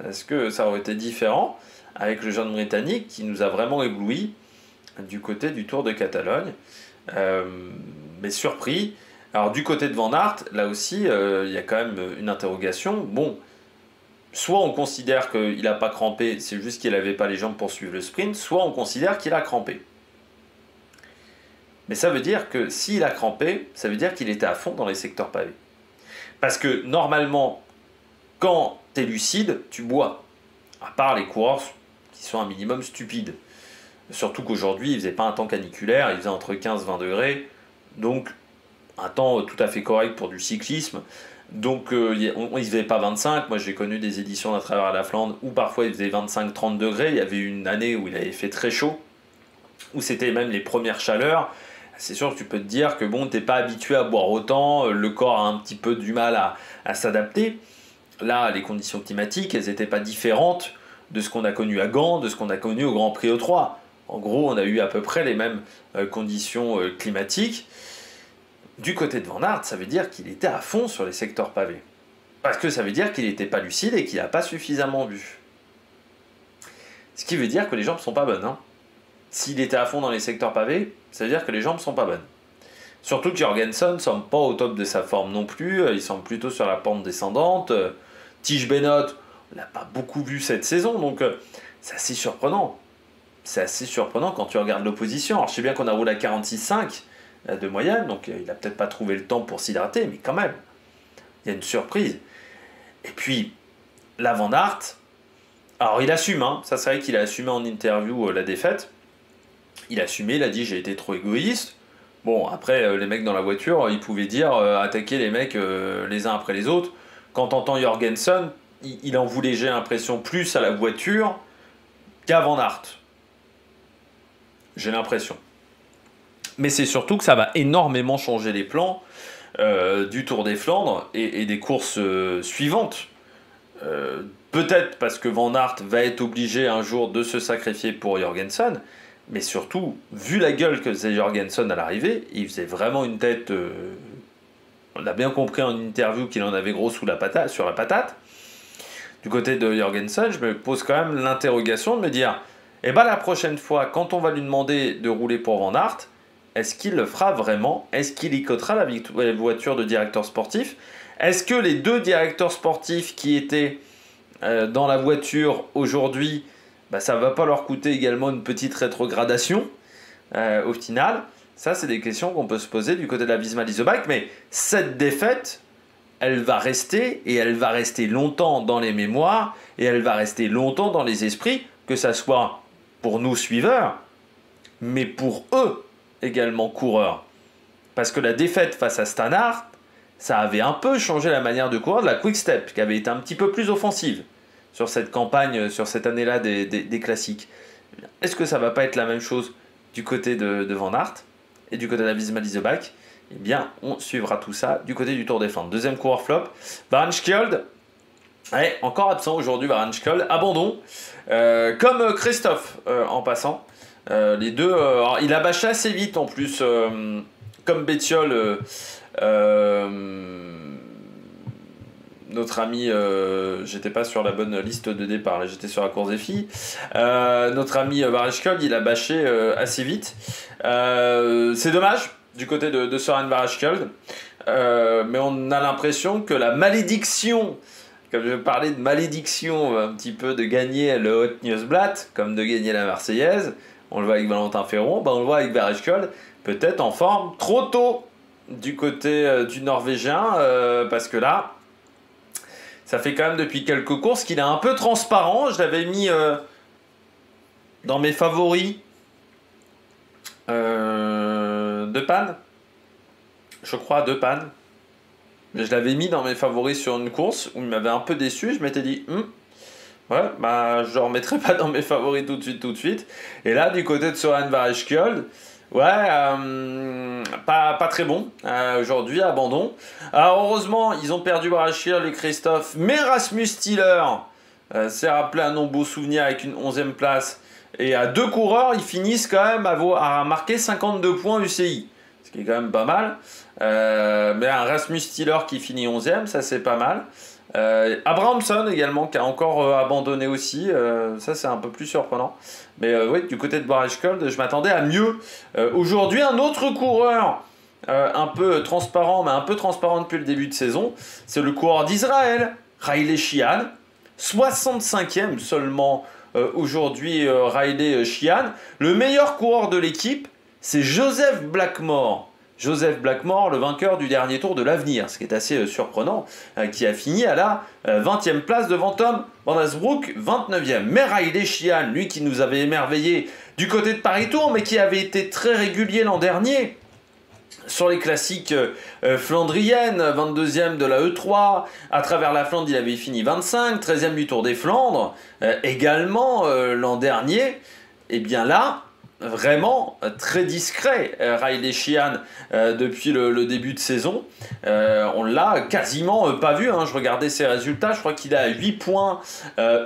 Est-ce que ça aurait été différent avec le jeune Britannique qui nous a vraiment ébloui du côté du Tour de Catalogne, mais surpris. Alors du côté de Van Aert, là aussi, il y a quand même une interrogation. Bon, soit on considère qu'il n'a pas crampé, c'est juste qu'il n'avait pas les jambes pour suivre le sprint, soit on considère qu'il a crampé. Mais ça veut dire que s'il a crampé, ça veut dire qu'il était à fond dans les secteurs pavés. Parce que normalement, quand tu es lucide, tu bois. À part les coureurs qui sont un minimum stupides. Surtout qu'aujourd'hui, il ne faisait pas un temps caniculaire, il faisait entre 15 et 20 degrés. Donc, un temps tout à fait correct pour du cyclisme. Donc, il ne faisait pas 25. Moi, j'ai connu des éditions à travers la Flandre où parfois il faisait 25-30 degrés. Il y avait une année où il avait fait très chaud, où c'était même les premières chaleurs. C'est sûr que tu peux te dire que bon, tu n'es pas habitué à boire autant, le corps a un petit peu du mal à s'adapter. Là, les conditions climatiques, elles n'étaient pas différentes de ce qu'on a connu à Gand, de ce qu'on a connu au Grand Prix E3. En gros, on a eu à peu près les mêmes conditions climatiques. du côté de Van Aert, ça veut dire qu'il était à fond sur les secteurs pavés. Parce que ça veut dire qu'il n'était pas lucide et qu'il n'a pas suffisamment vu. Ce qui veut dire que les jambes ne sont pas bonnes. Hein. S'il était à fond dans les secteurs pavés, ça veut dire que les jambes ne sont pas bonnes. Surtout que Jorgensen ne semble pas au top de sa forme non plus, il semble plutôt sur la pente descendante. Tige Benoot, on l'a pas beaucoup vu cette saison, donc c'est assez surprenant. C'est assez surprenant quand tu regardes l'opposition. Alors je sais bien qu'on a roulé à 46,5 de moyenne, donc il n'a peut-être pas trouvé le temps pour s'hydrater, mais quand même, il y a une surprise. Et puis, là, Van Aert, alors il assume, hein, ça c'est vrai qu'il a assumé en interview la défaite. Il a assumé, il a dit j'ai été trop égoïste. Bon, après, les mecs dans la voiture, ils pouvaient dire attaquer les mecs les uns après les autres. Quand t'entends Jorgensen, il en voulait, j'ai l'impression, plus à la voiture qu'à Van Aert. J'ai l'impression. Mais c'est surtout que ça va énormément changer les plans du Tour des Flandres et des courses suivantes. Peut-être parce que Van Aert va être obligé un jour de se sacrifier pour Jorgensen, mais surtout, vu la gueule que faisait Jorgensen à l'arrivée, il faisait vraiment une tête... on a bien compris en interview qu'il en avait gros sur la patate. Du côté de Jorgensen, je me pose quand même l'interrogation de me dire, eh ben la prochaine fois, quand on va lui demander de rouler pour Van Aert, est-ce qu'il le fera vraiment? Est-ce qu'il y cotera la voiture de directeur sportif? Est-ce que les deux directeurs sportifs qui étaient dans la voiture aujourd'hui, ça ne va pas leur coûter également une petite rétrogradation au final? Ça, c'est des questions qu'on peut se poser du côté de la Visma-Leasebike, mais cette défaite, elle va rester, et elle va rester longtemps dans les mémoires, et elle va rester longtemps dans les esprits, que ça soit pour nous suiveurs, mais pour eux également coureurs. Parce que la défaite face à Stannard, ça avait un peu changé la manière de courir de la Quick Step, qui avait été un petit peu plus offensive sur cette campagne, sur cette année-là des classiques. Est-ce que ça ne va pas être la même chose du côté de Van Aert et du côté de la Visma-Leasebike? Eh bien, on suivra tout ça du côté du Tour des Flandres. Deuxième coureur flop, Varenskjold. Ouais, encore absent aujourd'hui, Varenskjold. Abandon, comme Christophe en passant. Les deux, il a bâché assez vite en plus, comme Bettiol. Notre ami, j'étais pas sur la bonne liste de départ, là j'étais sur la course des filles. Notre ami Varenskjold, il a bâché assez vite. C'est dommage du côté de Søren Varenskjold, mais on a l'impression que la malédiction, comme je parlais de malédiction un petit peu de gagner le Hot Newsblatt, comme de gagner la Marseillaise, on le voit avec Valentin Ferron, on le voit avec Varenskjold, peut-être en forme trop tôt du côté du Norvégien, parce que là, ça fait quand même depuis quelques courses qu'il est un peu transparent. Je l'avais mis dans mes favoris de Panne. Je crois de Panne. Mais je l'avais mis dans mes favoris sur une course où il m'avait un peu déçu. Je m'étais dit, ouais, je ne le remettrai pas dans mes favoris tout de suite. Et là, du côté de Søren Varenskjold, ouais, pas très bon aujourd'hui, abandon. Alors heureusement, ils ont perdu Varenskjold et Christophe, mais Rasmus Stiller s'est rappelé un non-beau souvenir avec une 11e place. Et à deux coureurs, ils finissent quand même à marquer 52 points UCI, ce qui est quand même pas mal. Mais un Rasmus Stiller qui finit 11e, ça c'est pas mal. Abrahamson également qui a encore abandonné aussi, ça c'est un peu plus surprenant, mais oui, du côté de Varenskjold je m'attendais à mieux. Aujourd'hui un autre coureur un peu transparent, mais un peu transparent depuis le début de saison, c'est le coureur d'Israël, Riley Sheehan, 65e seulement aujourd'hui. Riley Sheehan, le meilleur coureur de l'équipe c'est Joseph Blackmore. Joseph Blackmore, le vainqueur du dernier Tour de l'Avenir, ce qui est assez surprenant, qui a fini à la 20e place devant Tom Van Asbroek, 29e. Mais Riley Sheehan, lui qui nous avait émerveillé du côté de Paris-Tour, mais qui avait été très régulier l'an dernier sur les classiques flandriennes, 22e de la E3, à travers la Flandre il avait fini 25, 13e du Tour des Flandres, également l'an dernier. Et bien là, vraiment très discret, Riley Sheehan, depuis le début de saison. On l'a quasiment pas vu, hein. Je regardais ses résultats, je crois qu'il a 8 points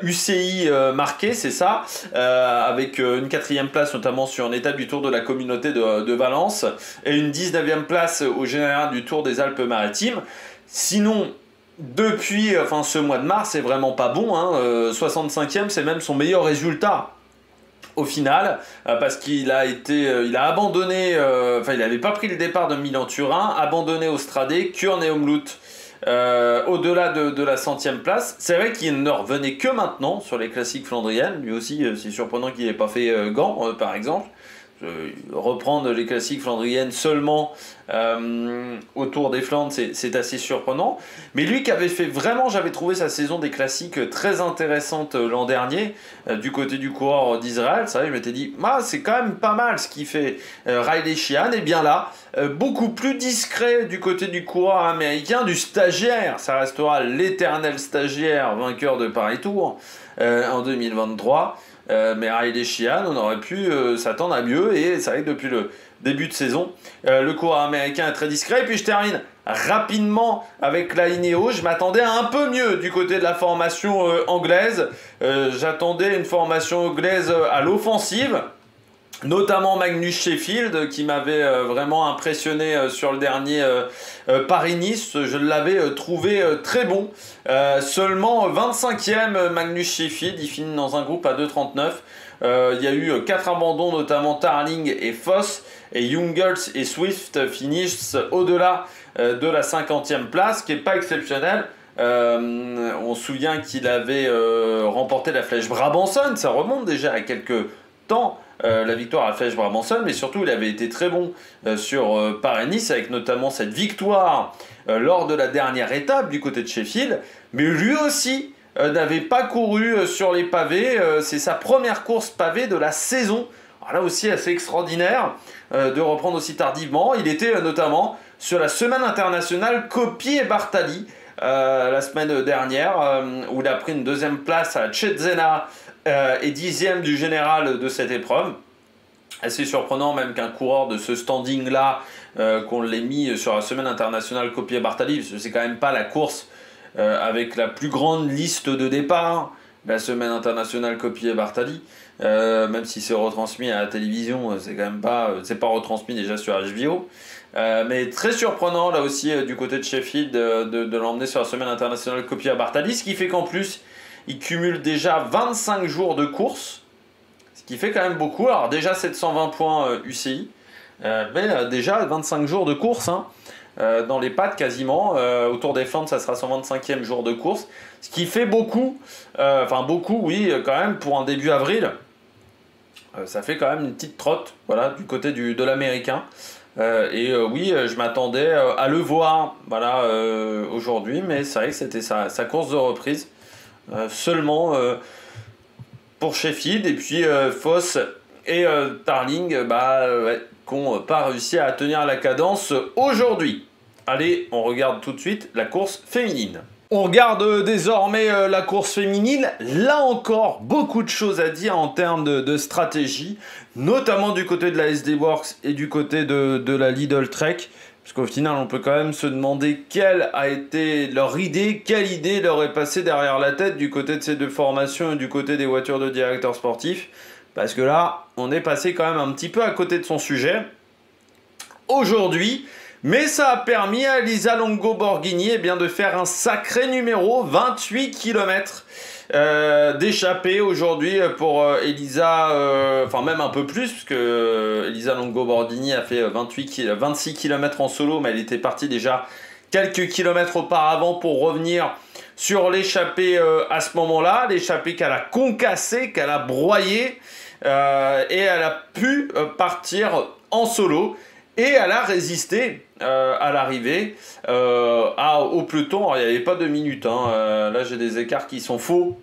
UCI marqués, c'est ça, avec une 4e place notamment sur une étape du Tour de la Communauté de Valence et une 19e place au général du Tour des Alpes-Maritimes. Sinon, depuis ce mois de mars, c'est vraiment pas bon, hein. 65e, c'est même son meilleur résultat au final, parce qu'il a abandonné, il n'avait pas pris le départ de Milan-Turin, abandonné au Stradé, Kurne-Omloop, au-delà de la 100e place. C'est vrai qu'il ne revenait que maintenant sur les classiques flandriennes. Lui aussi, c'est surprenant qu'il n'ait pas fait Gand, par exemple. Reprendre les classiques flandriennes seulement au Tour des Flandres, c'est assez surprenant. Mais lui qui avait fait vraiment, j'avais trouvé sa saison des classiques très intéressante l'an dernier, du côté du coureur d'Israël. C'est vrai, je m'étais dit, c'est quand même pas mal ce qu'il fait Riley Sheehan. Et bien là, beaucoup plus discret du côté du coureur américain, du stagiaire. Ça restera l'éternel stagiaire vainqueur de Paris Tour en 2023. Mais Riley Sheehan, on aurait pu s'attendre à mieux, et c'est vrai que depuis le début de saison, le coureur américain est très discret. Et puis je termine rapidement avec la Ineos. Je m'attendais à un peu mieux du côté de la formation anglaise. J'attendais une formation anglaise à l'offensive, notamment Magnus Sheffield qui m'avait vraiment impressionné sur le dernier Paris-Nice. Je l'avais trouvé très bon. Seulement 25e Magnus Sheffield, il finit dans un groupe à 2,39. Il y a eu 4 abandons, notamment Tarling et Foss, et Jungels et Swift finissent au-delà de la 50e place, qui n'est pas exceptionnel. On se souvient qu'il avait remporté la Flèche Brabanson, ça remonte déjà à quelques temps, la victoire à la Flèche Brabanson, mais surtout il avait été très bon sur Paris-Nice, avec notamment cette victoire lors de la dernière étape du côté de Sheffield. Mais lui aussi n'avait pas couru sur les pavés, c'est sa première course pavée de la saison. Alors là aussi assez extraordinaire de reprendre aussi tardivement. Il était notamment sur la semaine internationale Coppi et Bartali la semaine dernière, où il a pris une 2e place à Cesena et 10e du général de cette épreuve. Assez surprenant même qu'un coureur de ce standing-là, qu'on l'ait mis sur la semaine internationale Coppi et Bartali, parce que c'est quand même pas la course avec la plus grande liste de départ, la semaine internationale Coppi et Bartali, même si c'est retransmis à la télévision, c'est quand même pas, c'est pas retransmis déjà sur HBO. Mais très surprenant là aussi du côté de Sheffield de l'emmener sur la semaine internationale Coppi et Bartali, ce qui fait qu'en plus il cumule déjà 25 jours de course, ce qui fait quand même beaucoup. Alors déjà 720 points UCI, mais déjà 25 jours de course, hein, dans les pattes quasiment. Au Tour des Flandres, ça sera son 25e jour de course, ce qui fait beaucoup, beaucoup oui quand même pour un début avril. Ça fait quand même une petite trotte, voilà, du côté de l'américain. Oui, je m'attendais à le voir, voilà, aujourd'hui, mais c'est vrai que c'était sa course de reprise. Seulement pour Sheffield, et puis Foss et Tarling qui n'ont pas réussi à tenir la cadence aujourd'hui. Allez, on regarde tout de suite la course féminine. On regarde désormais la course féminine. Là encore, beaucoup de choses à dire en termes de stratégie, notamment du côté de la SD Works et du côté de la Lidl Trek. Parce qu'au final, on peut quand même se demander quelle a été leur idée, quelle idée leur est passée derrière la tête du côté de ces deux formations et du côté des voitures de directeurs sportifs. Parce que là, on est passé quand même un petit peu à côté de son sujet aujourd'hui. Mais ça a permis à Elisa Longo Borghini de faire un sacré numéro, 28 km d'échappée aujourd'hui pour Elisa, même un peu plus, puisque Elisa Longo Borghini a fait 26 km en solo, mais elle était partie déjà quelques kilomètres auparavant pour revenir sur l'échappée à ce moment-là, l'échappée qu'elle a concassée, qu'elle a broyée, et elle a pu partir en solo. Et elle a résisté à l'arrivée au peloton. Alors, il n'y avait pas 2 minutes. Là, j'ai des écarts qui sont faux.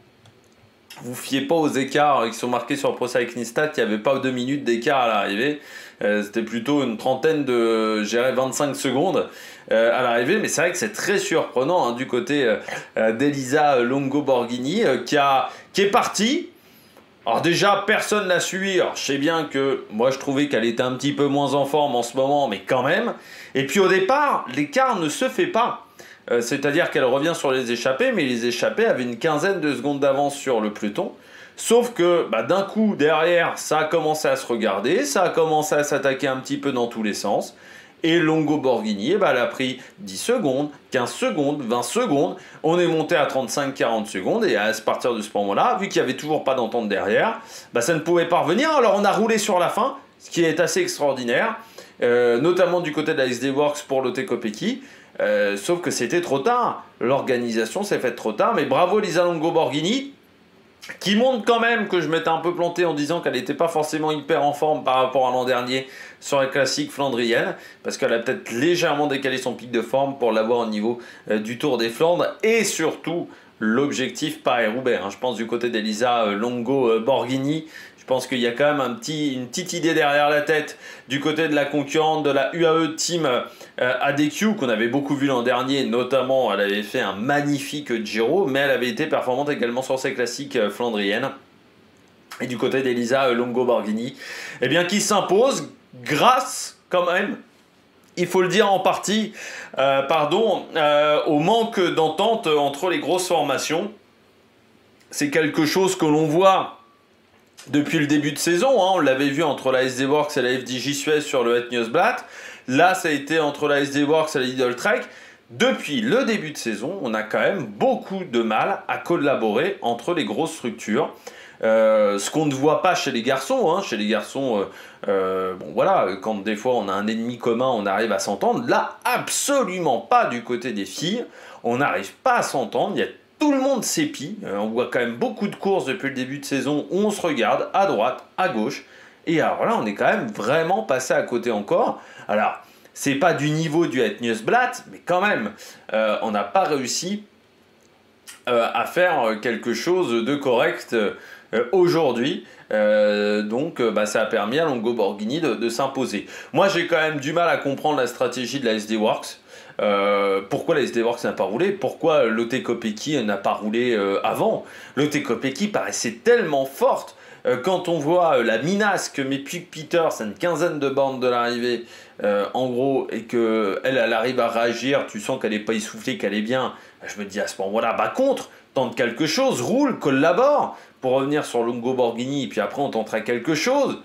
Vous fiez pas aux écarts qui sont marqués sur Pro Cycling Stats. Il n'y avait pas 2 minutes d'écart à l'arrivée. C'était plutôt une trentaine de, 25 secondes à l'arrivée. Mais c'est vrai que c'est très surprenant du côté d'Elisa Longo Borghini qui est partie. Alors déjà, personne l'a suivi. Alors, je sais bien que moi, je trouvais qu'elle était un petit peu moins en forme en ce moment, mais quand même. Et puis au départ, l'écart ne se fait pas. C'est-à-dire qu'elle revient sur les échappées, mais les échappées avaient une quinzaine de secondes d'avance sur le peloton. Sauf que d'un coup, derrière, ça a commencé à se regarder, ça a commencé à s'attaquer un petit peu dans tous les sens. Et Longo Borghini, elle a pris 10 secondes, 15 secondes, 20 secondes. On est monté à 35-40 secondes. Et à partir de ce moment-là, vu qu'il n'y avait toujours pas d'entente derrière, ça ne pouvait pas revenir. Alors on a roulé sur la fin, ce qui est assez extraordinaire. Notamment du côté de la SD Works pour Lotte Kopecky. Sauf que c'était trop tard. L'organisation s'est faite trop tard. Mais bravo Lisa Longo Borghini, qui montre quand même que je m'étais un peu planté en disant qu'elle n'était pas forcément hyper en forme par rapport à l'an dernier sur la classique flandrienne, parce qu'elle a peut-être légèrement décalé son pic de forme pour l'avoir au niveau du Tour des Flandres, et surtout l'objectif Paris-Roubaix. Je pense du côté d'Elisa Longo Borghini, je pense qu'il y a quand même une petite idée derrière la tête du côté de la concurrente de la UAE Team ADQ, qu'on avait beaucoup vu l'an dernier, notamment elle avait fait un magnifique Giro, mais elle avait été performante également sur ses classiques flandriennes. Et du côté d'Elisa Longo Borghini, eh bien, qui s'impose grâce quand même, il faut le dire en partie, au manque d'entente entre les grosses formations. C'est quelque chose que l'on voit depuis le début de saison. On l'avait vu entre la SD Works et la FDJ Suez sur le Het Nieuwsblad. Là, ça a été entre la SD Works et la Lidl Trek. Depuis le début de saison, on a quand même beaucoup de mal à collaborer entre les grosses structures. Ce qu'on ne voit pas chez les garçons. Chez les garçons, quand des fois on a un ennemi commun, on arrive à s'entendre. Là, absolument pas du côté des filles. On n'arrive pas à s'entendre. Tout le monde s'épie. On voit quand même beaucoup de courses depuis le début de saison où on se regarde à droite, à gauche. Et alors là, on est quand même vraiment passé à côté encore. Alors, c'est pas du niveau du Het Nieuwsblad, mais quand même, on n'a pas réussi à faire quelque chose de correct aujourd'hui. Donc ça a permis à Longo Borghini de s'imposer. Moi, j'ai quand même du mal à comprendre la stratégie de la SD Works. Pourquoi la SD Works n'a pas roulé? Pourquoi Lotte Kopecky n'a pas roulé avant? Lotte Kopecky paraissait tellement forte. Quand on voit la minace que met Puig Peters à une quinzaine de bornes de l'arrivée, en gros, et qu'elle arrive à réagir, tu sens qu'elle n'est pas essoufflée, qu'elle est bien, je me dis à ce moment-là, tente quelque chose, roule, collabore, pour revenir sur Longo Borghini, et puis après on tentera quelque chose.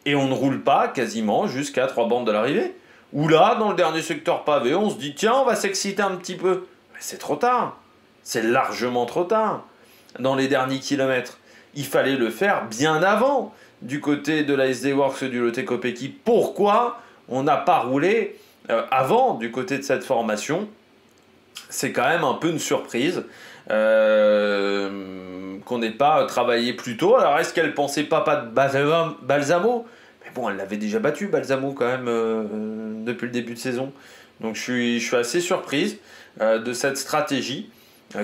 Et on ne roule pas quasiment jusqu'à 3 bornes de l'arrivée. Ou là, dans le dernier secteur pavé, on se dit, tiens, on va s'exciter un petit peu. Mais c'est trop tard. C'est largement trop tard. Dans les derniers kilomètres, il fallait le faire bien avant du côté de la SD Works du Lotte Kopecky. Pourquoi on n'a pas roulé avant du côté de cette formation? C'est quand même un peu une surprise qu'on n'ait pas travaillé plus tôt. Alors, est-ce qu'elle pensait pas de Balsamo? Mais bon, elle l'avait déjà battu, Balsamo, quand même, depuis le début de saison. Donc, je suis assez surprise de cette stratégie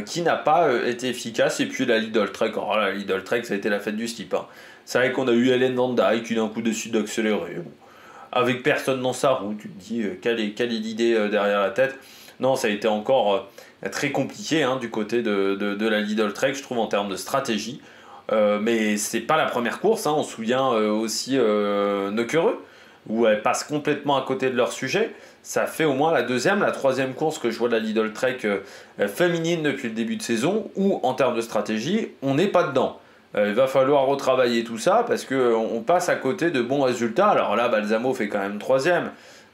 qui n'a pas été efficace. Et puis, la Lidl Trek, la Lidl Trek, ça a été la fête du slip. C'est vrai qu'on a eu Hélène Van Dijk qui d'un coup décide d'accélérer. Bon. Avec personne dans sa roue, tu te dis, quelle est l'idée derrière la tête? Non, ça a été encore très compliqué du côté de la Lidl Trek, je trouve, en termes de stratégie. Mais c'est pas la première course, on se souvient aussi Neukereux, où elles passent complètement à côté de leur sujet. Ça fait au moins la troisième course que je vois de la Lidl Trek féminine depuis le début de saison, où en termes de stratégie, on n'est pas dedans. Il va falloir retravailler tout ça parce qu'on passe à côté de bons résultats. Alors là, Balsamo fait quand même 3e,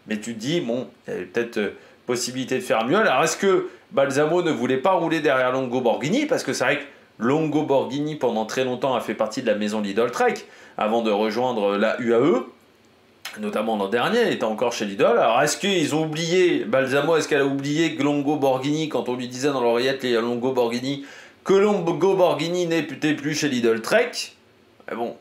mais tu te dis, bon, il y avait peut-être possibilité de faire mieux. Alors est-ce que Balsamo ne voulait pas rouler derrière Longo Borghini? Parce que c'est vrai que Longo Borghini, pendant très longtemps, a fait partie de la maison Lidl Trek, avant de rejoindre la UAE, notamment l'an dernier, elle était encore chez Lidl. Alors est-ce qu'ils ont oublié, Balsamo, est-ce qu'elle a oublié que Longo Borghini, quand on lui disait dans l'oreillette Longo Borghini, que Longo Borghini n'était plus chez Lidl Trek? Mais bon,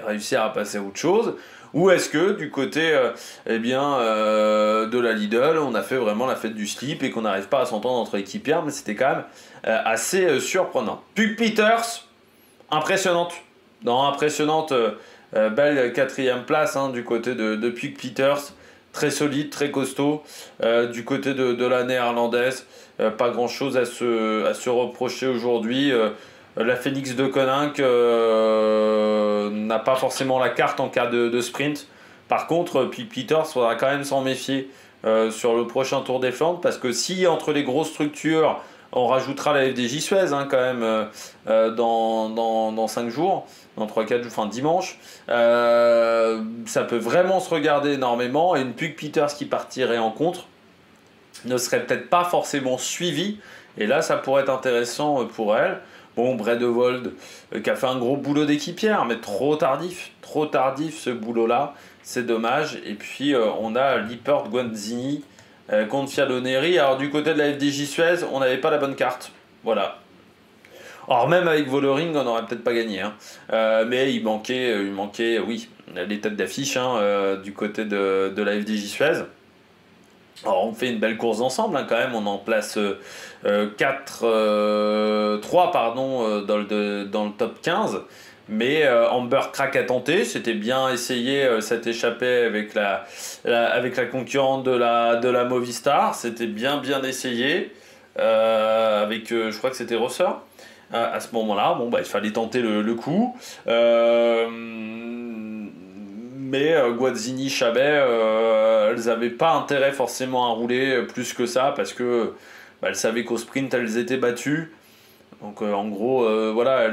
réussir à passer à autre chose. Ou est-ce que du côté de la Lidl, on a fait vraiment la fête du slip et qu'on n'arrive pas à s'entendre entre équipières? Mais c'était quand même assez surprenant. Puig Peters, impressionnante. Belle 4e place du côté de Puig Peters. Très solide, très costaud. Du côté de la néerlandaise, pas grand chose à se reprocher aujourd'hui. La Phoenix de Koninck n'a pas forcément la carte en cas de sprint. Par contre, Peters faudra quand même s'en méfier sur le prochain Tour des Flandres, parce que si entre les grosses structures, on rajoutera la FDJ Suez quand même dans 5 jours, dans 3-4 jours, enfin dimanche, ça peut vraiment se regarder énormément, et une Puck Peters qui partirait en contre ne serait peut-être pas forcément suivie, et là ça pourrait être intéressant pour elle. Bon, Bredewold qui a fait un gros boulot d'équipière, mais trop tardif ce boulot-là, c'est dommage. Et puis on a Lippert Guanzini contre Fialoneri. Alors du côté de la FDJ Suez, on n'avait pas la bonne carte. Voilà. Alors même avec Vollering, on n'aurait peut-être pas gagné. Hein. Mais il manquait, oui, les têtes d'affiche du côté de la FDJ Suez. Alors on fait une belle course ensemble quand même, on en place 3 dans le top 15, mais Amber Crack a tenté, c'était bien essayé cette échappée avec la concurrente de la Movistar, c'était bien essayé, avec je crois que c'était Rosser à ce moment-là. Bon, il fallait tenter le coup. Mais Guazzini, Chabet, elles n'avaient pas intérêt forcément à rouler plus que ça, parce que elles savaient qu'au sprint elles étaient battues. Donc en gros, voilà,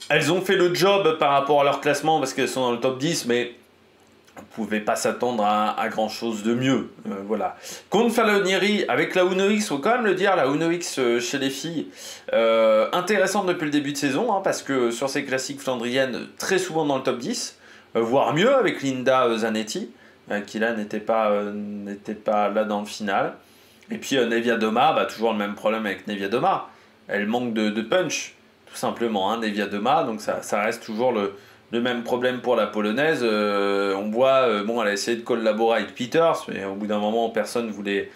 elles ont fait le job par rapport à leur classement, parce qu'elles sont dans le top 10, mais on ne pouvait pas s'attendre à grand chose de mieux. Voilà. Contre Falonieri, avec la Uno X, il faut quand même le dire, la Uno X chez les filles, intéressante depuis le début de saison, parce que sur ces classiques flandriennes, très souvent dans le top 10, voire mieux avec Linda Zanetti, qui là n'était pas là dans le final. Et puis Nevia Doma, toujours le même problème avec Nevia Doma. Elle manque de punch, tout simplement, Nevia Doma, donc ça reste toujours le même problème pour la Polonaise. On voit, elle a essayé de collaborer avec Peters, mais au bout d'un moment, personne voulait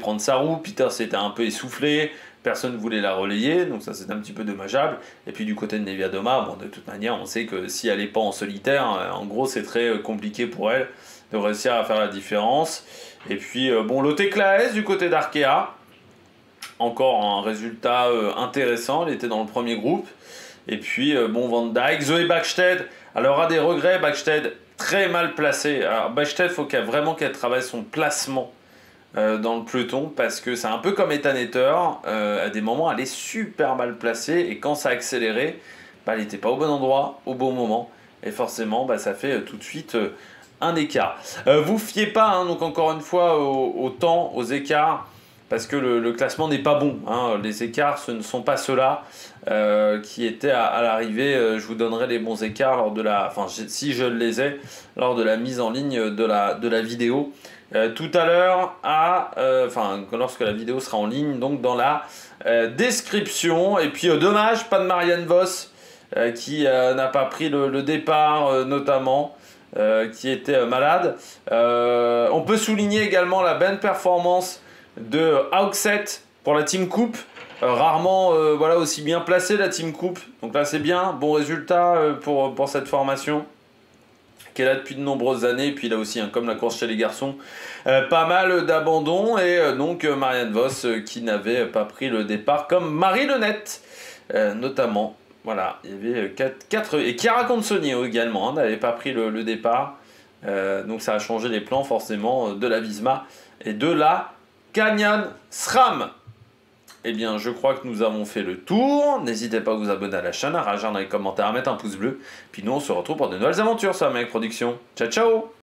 prendre sa roue. Peters était un peu essoufflé, personne ne voulait la relayer, donc ça c'est un petit peu dommageable. Et puis du côté de Nevia Doma, de toute manière, on sait que si elle n'est pas en solitaire, en gros c'est très compliqué pour elle de réussir à faire la différence. Et puis Lotte Klaes du côté d'Arkea, encore un résultat intéressant, elle était dans le premier groupe. Et puis, Van Dijk, Zoe Bäckstedt, elle aura des regrets, Bäckstedt, très mal placée. Alors, Bäckstedt, il faut vraiment qu'elle travaille son placement dans le peloton, parce que c'est un peu comme Ethan Etter, à des moments, elle est super mal placée, et quand ça a accéléré, elle n'était pas au bon endroit, au bon moment, et forcément, ça fait tout de suite un écart. Vous fiez pas, donc encore une fois, au temps, aux écarts, parce que le classement n'est pas bon. Les écarts, ce ne sont pas ceux-là qui étaient à l'arrivée. Je vous donnerai les bons écarts lors de si je les ai, lors de la mise en ligne de la vidéo. Tout à l'heure, lorsque la vidéo sera en ligne, donc dans la description. Et puis dommage, pas de Marianne Vos qui n'a pas pris le départ notamment. Qui était malade. On peut souligner également la bonne performance de Hauxet pour la Team Coupe, rarement aussi bien placée la Team Coupe, donc là c'est bien, bon résultat pour cette formation qui est là depuis de nombreuses années. Et puis là aussi, comme la course chez les garçons, pas mal d'abandons, et donc Marianne Vos qui n'avait pas pris le départ comme Marie Lenette notamment. Voilà, il y avait 4 et Chiara Consoni également n'avait pas pris le départ, donc ça a changé les plans forcément de la Visma et de la Canyon SRAM. Eh bien, je crois que nous avons fait le tour. N'hésitez pas à vous abonner à la chaîne, à réagir dans les commentaires, à mettre un pouce bleu. Puis nous, on se retrouve pour de nouvelles aventures sur Amérique Production. Ciao, ciao!